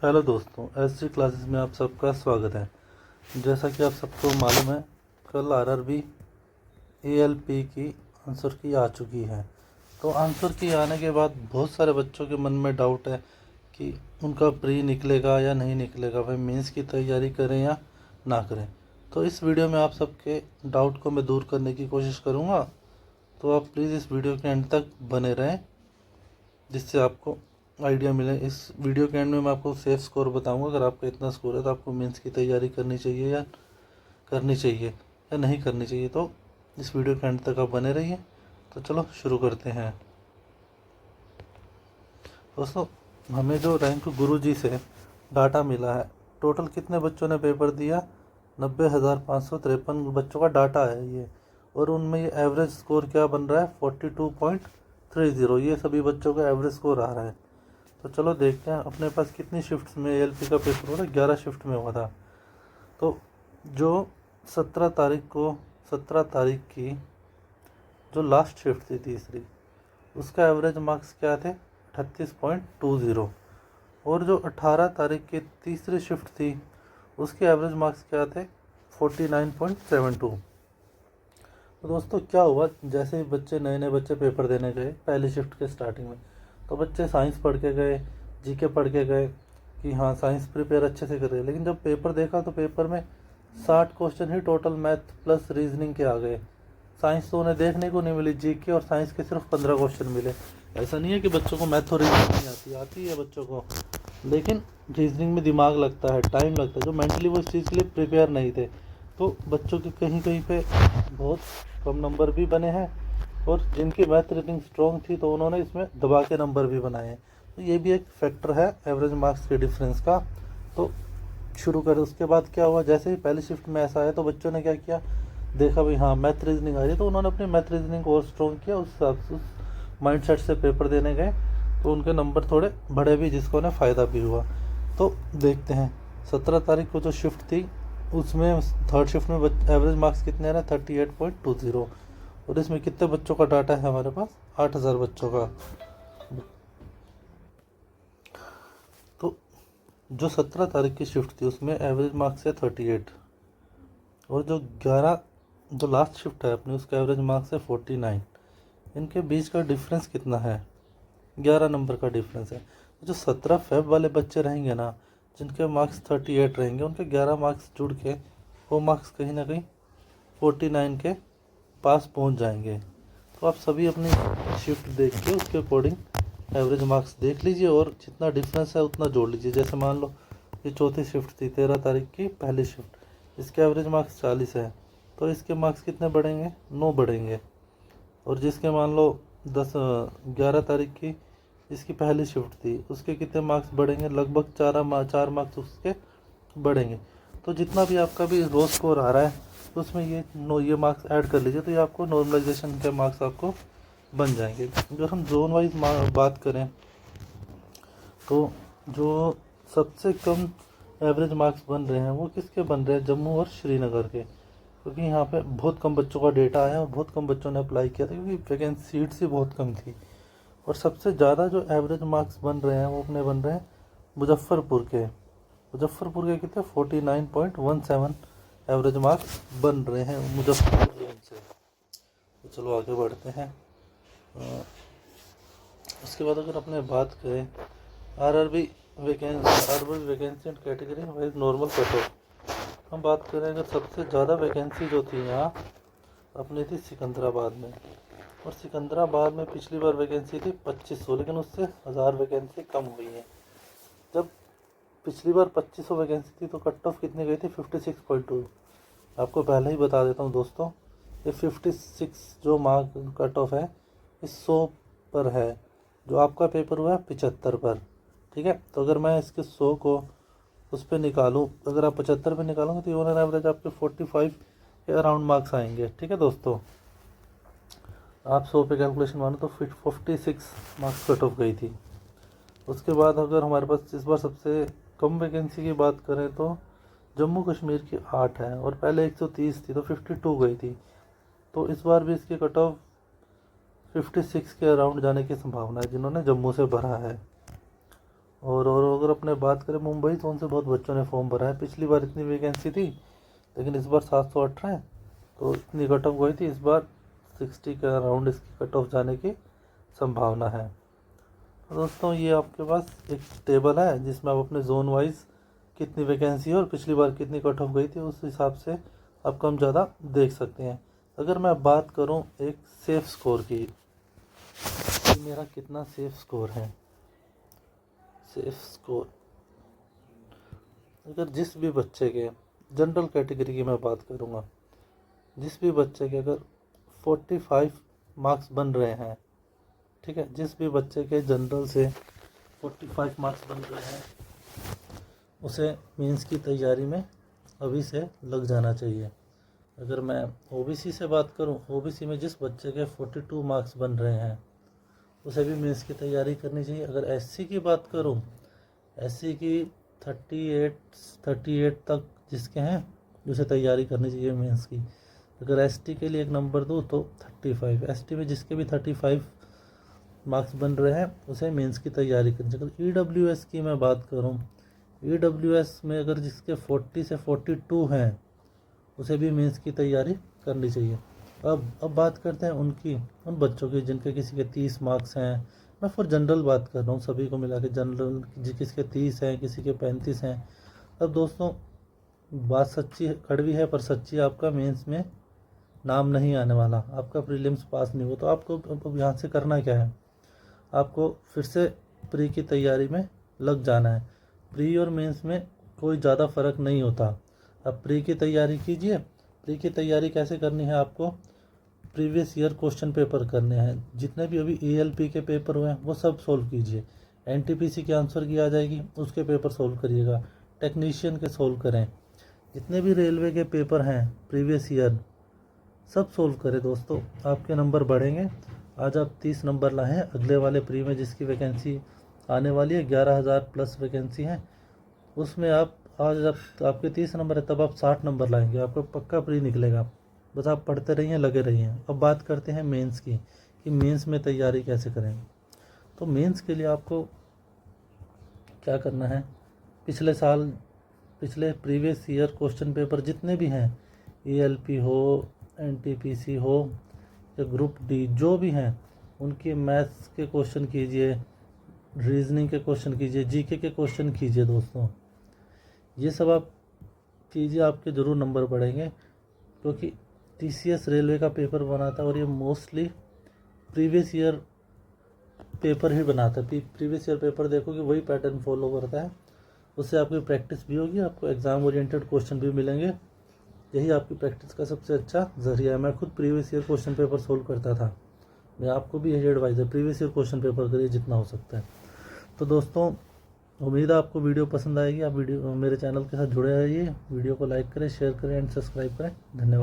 Hello दोस्तों, SG classes में आप सबका स्वागत है। जैसा कि आप सबको मालूम है, कल आरआरबी एएलपी की आंसर की आ चुकी है। तो आंसर की आने के बाद बहुत सारे बच्चों के मन में डाउट है कि उनका प्री निकलेगा या नहीं निकलेगा, भाई मेंस की तैयारी करें या ना करें। तो इस वीडियो में आप सबके डाउट को मैं दूर करने की कोशिश करूँगा। तो आप प्लीज़ इस वीडियो के एंड तक बने रहें, जिससे आपको आइडिया मिले। इस वीडियो के एंड में मैं आपको सेफ स्कोर बताऊंगा। अगर आपका इतना स्कोर है तो आपको मेंस की तैयारी करनी चाहिए या नहीं करनी चाहिए। तो इस वीडियो के एंड तक आप बने रहिए। तो चलो शुरू करते हैं। दोस्तों, हमें जो रैंक गुरुजी से डाटा मिला है, टोटल कितने बच्चों ने पेपर दिया, 90,553 बच्चों का डाटा है ये। और उनमें ये एवरेज स्कोर क्या बन रहा है, 42.30। ये सभी बच्चों का एवरेज स्कोर आ रहा है। तो चलो देखते हैं अपने पास कितनी शिफ्ट्स में एएलपी का पेपर हो रहा है। 11 शिफ्ट में हुआ था। तो जो 17 तारीख की जो लास्ट शिफ्ट थी, तीसरी, उसका एवरेज मार्क्स क्या थे, 38.20। और जो 18 तारीख की तीसरी शिफ्ट थी, उसके एवरेज मार्क्स क्या थे, 49.72। तो दोस्तों क्या हुआ, जैसे ही नए बच्चे पेपर देने गए पहली शिफ्ट के स्टार्टिंग में, तो बच्चे साइंस पढ़ के गए, जीके पढ़ के गए कि हाँ साइंस प्रिपेयर अच्छे से कर रहे हैं। लेकिन जब पेपर देखा तो पेपर में 60 क्वेश्चन ही टोटल मैथ प्लस रीजनिंग के आ गए। साइंस तो उन्हें देखने को नहीं मिली, जीके और साइंस के सिर्फ 15 क्वेश्चन मिले। ऐसा नहीं है कि बच्चों को मैथ और रीजनिंग नहीं आती है बच्चों को, लेकिन रीजनिंग में दिमाग लगता है, टाइम लगता है। जो मेंटली वो इस चीज़ के लिए प्रिपेयर नहीं थे, तो बच्चों के कहीं कहीं पे बहुत कम नंबर भी बने हैं। और जिनकी मैथ रीडिंग स्ट्रॉन्ग थी तो उन्होंने इसमें दबा के नंबर भी बनाए हैं। तो ये भी एक फैक्टर है एवरेज मार्क्स के डिफरेंस का। तो शुरू करें। उसके बाद क्या हुआ, जैसे ही पहली शिफ्ट में ऐसा आया तो बच्चों ने क्या किया, देखा भाई हाँ मैथ रीजनिंग आ रही है, तो उन्होंने अपनी मैथ रीजनिंग को और स्ट्रॉन्ग किया। उस हिसाब से उस माइंड सेट से पेपर देने गए, तो उनके नंबर थोड़े बढ़े भी, जिसको उन्हें फ़ायदा भी हुआ। तो देखते हैं 17 तारीख को जो शिफ्ट थी, उसमें थर्ड शिफ्ट में एवरेज मार्क्स कितने आ रहे हैं, 38.20। और इसमें कितने बच्चों का डाटा है हमारे पास, 8,000 बच्चों का। तो जो 17 तारीख की शिफ्ट थी उसमें एवरेज मार्क्स है 38। और जो लास्ट शिफ्ट है अपनी, उसका एवरेज मार्क्स है 49। इनके बीच का डिफरेंस कितना है, 11 नंबर का डिफरेंस है। जो 17 फेब वाले बच्चे रहेंगे ना, जिनके मार्क्स 38 रहेंगे, उनके 11 मार्क्स जुड़ के वो मार्क्स कहीं ना कहीं 49 के पास पहुंच जाएंगे। तो आप सभी अपनी शिफ्ट देख के उसके अकॉर्डिंग एवरेज मार्क्स देख लीजिए और जितना डिफरेंस है उतना जोड़ लीजिए। जैसे मान लो ये चौथी शिफ्ट थी, 13 तारीख की पहली शिफ्ट, इसके एवरेज मार्क्स 40 है, तो इसके मार्क्स कितने बढ़ेंगे, 9 बढ़ेंगे। और जिसके मान लो 11 तारीख की इसकी पहली शिफ्ट थी, उसके कितने मार्क्स बढ़ेंगे, लगभग 4 मार्क्स उसके बढ़ेंगे। तो जितना भी आपका भी रो स्कोर आ रहा है, तो उसमें ये मार्क्स ऐड कर लीजिए, तो ये आपको नॉर्मलाइजेशन के मार्क्स आपको बन जाएंगे। अगर हम जोन वाइज बात करें, तो जो सबसे कम एवरेज मार्क्स बन रहे हैं वो किसके बन रहे हैं, जम्मू और श्रीनगर के। क्योंकि यहाँ पे बहुत कम बच्चों का डेटा आया और बहुत कम बच्चों ने अप्लाई किया था, क्योंकि वैकेंसी सीट्स ही बहुत कम थी। और सबसे ज़्यादा जो एवरेज मार्क्स बन रहे हैं वो अपने बन रहे हैं मुजफ्फरपुर के। कितने, 49.17 एवरेज मार्क्स बन रहे हैं मुजफ्फरपुर जोन से। तो चलो आगे बढ़ते हैं। उसके बाद अगर अपने बात करें RRB vacancy and category wise normal cut off, हम बात करें अगर सबसे ज़्यादा वैकेंसी जो थी यहाँ अपनी थी सिकंदराबाद में। और सिकंदराबाद में पिछली बार वैकेंसी थी 2500, लेकिन उससे 1000 वैकेंसी कम हुई है। जब पिछली बार 2500 वैकेंसी थी तो कट ऑफ कितनी गई थी, 56.2। आपको पहले ही बता देता हूँ दोस्तों, ये 56 जो मार्क कट ऑफ है इस 100 पर है। जो आपका पेपर हुआ है 75 पर, ठीक है। तो अगर मैं इसके 100 को उस पर निकालूँ, अगर आप 75 पे निकालोगे तो ओवर एवरेज आपके 45 के अराउंड मार्क्स आएंगे, ठीक है दोस्तों। आप 100 पे कैलकुलेशन मानो तो 56 मार्क्स कट ऑफ गई थी। उसके बाद अगर हमारे पास इस बार सबसे कम वैकेंसी की बात करें तो जम्मू कश्मीर की 8 है, और पहले 130 थी तो 52 गई थी। तो इस बार भी इसकी कट ऑफ 56 के अराउंड जाने की संभावना है, जिन्होंने जम्मू से भरा है। और अगर अपने बात करें मुंबई तो उनसे बहुत बच्चों ने फॉर्म भरा है। पिछली बार इतनी वैकेंसी थी लेकिन इस बार 718 है, तो इतनी कट ऑफ गई थी। इस बार 60 के अराउंड इसकी कट ऑफ जाने की संभावना है। तो दोस्तों ये आपके पास एक टेबल है जिसमें आप अपने जोन वाइज कितनी वैकेंसी है और पिछली बार कितनी कट ऑफ गई थी उस हिसाब से आप कम ज़्यादा देख सकते हैं। अगर मैं बात करूं एक सेफ स्कोर की, कि मेरा कितना सेफ स्कोर है। सेफ स्कोर, अगर जिस भी बच्चे के जनरल कैटेगरी की मैं बात करूंगा, जिस भी बच्चे के अगर 45 मार्क्स बन रहे हैं, ठीक है, जिस भी बच्चे के जनरल से 45 मार्क्स बन रहे हैं उसे मेंस की तैयारी में अभी से लग जाना चाहिए। अगर मैं ओबीसी से बात करूं, ओबीसी में जिस बच्चे के 42 मार्क्स बन रहे हैं उसे भी मेंस की तैयारी करनी चाहिए। अगर एससी की बात करूं, एससी की 38 तक जिसके हैं उसे तैयारी करनी चाहिए मेंस की। अगर एसटी के लिए एक नंबर दूं तो 35, एसटी में जिसके भी 35 मार्क्स बन रहे हैं उसे मेंस की तैयारी करनी चाहिए। अगर ईडब्ल्यूएस की मैं बात करूं, ईडब्ल्यूएस में अगर जिसके 40 से 42 हैं उसे भी मेंस की तैयारी करनी चाहिए। अब बात करते हैं उन बच्चों की जिनके किसी के 30 मार्क्स हैं। मैं फॉर जनरल बात कर रहा हूँ, सभी को मिला के जनरल, किसी के 30 हैं, किसी के 35 हैं। अब दोस्तों बात सच्ची कड़वी है पर सच्ची, आपका मेंस में नाम नहीं आने वाला, आपका प्रीलिम्स पास नहीं हो, तो आपको यहाँ से करना क्या है, आपको फिर से प्री की तैयारी में लग जाना है। प्री और मेंस में कोई ज़्यादा फ़र्क नहीं होता। अब प्री की तैयारी कीजिए। प्री की तैयारी कैसे करनी है, आपको प्रीवियस ईयर क्वेश्चन पेपर करने हैं। जितने भी अभी एएलपी के पेपर हुए हैं वो सब सोल्व कीजिए। एनटीपीसी के आंसर की आ जाएगी, उसके पेपर सोल्व करिएगा। टेक्नीशियन के सोल्व करें। जितने भी रेलवे के पेपर हैं प्रीवियस ईयर सब सोल्व करें दोस्तों, आपके नंबर बढ़ेंगे। आज आप 30 नंबर लाए हैं, अगले वाले प्री में जिसकी वैकेंसी आने वाली है 11,000 प्लस वैकेंसी है, उसमें आप आज जब आपके 30 नंबर है तब आप 60 नंबर लाएंगे, आपका पक्का प्री निकलेगा। बस आप पढ़ते रहिए, लगे रहिए। अब बात करते हैं मेंस की, कि मेंस में तैयारी कैसे करें। तो मेंस के लिए आपको क्या करना है, पिछले प्रीवियस ईयर क्वेश्चन पेपर जितने भी हैं, एएलपी हो, एनटीपीसी हो या ग्रुप डी, जो भी हैं उनके मैथ्स के क्वेश्चन कीजिए, रीजनिंग के क्वेश्चन कीजिए, जीके के क्वेश्चन कीजिए दोस्तों। ये सब आप कीजिए, आपके ज़रूर नंबर बढ़ेंगे, क्योंकि टीसीएस रेलवे का पेपर बनाता है और ये मोस्टली प्रीवियस ईयर पेपर ही बनाता है। प्रीवियस ईयर पेपर देखो कि वही पैटर्न फॉलो करता है, उससे आपकी प्रैक्टिस भी होगी, आपको एग्ज़ाम ओरिएंटेड क्वेश्चन भी मिलेंगे। यही आपकी प्रैक्टिस का सबसे अच्छा जरिया है। मैं खुद previous year question paper solve करता था, मैं आपको भी यही एडवाइस है, प्रीवियस ईयर क्वेश्चन पेपर करिए जितना हो सकता है। तो दोस्तों उम्मीद है आपको वीडियो पसंद आएगी। आप मेरे चैनल के साथ जुड़े रहिए, वीडियो को लाइक करें, शेयर करें एंड सब्सक्राइब करें। धन्यवाद।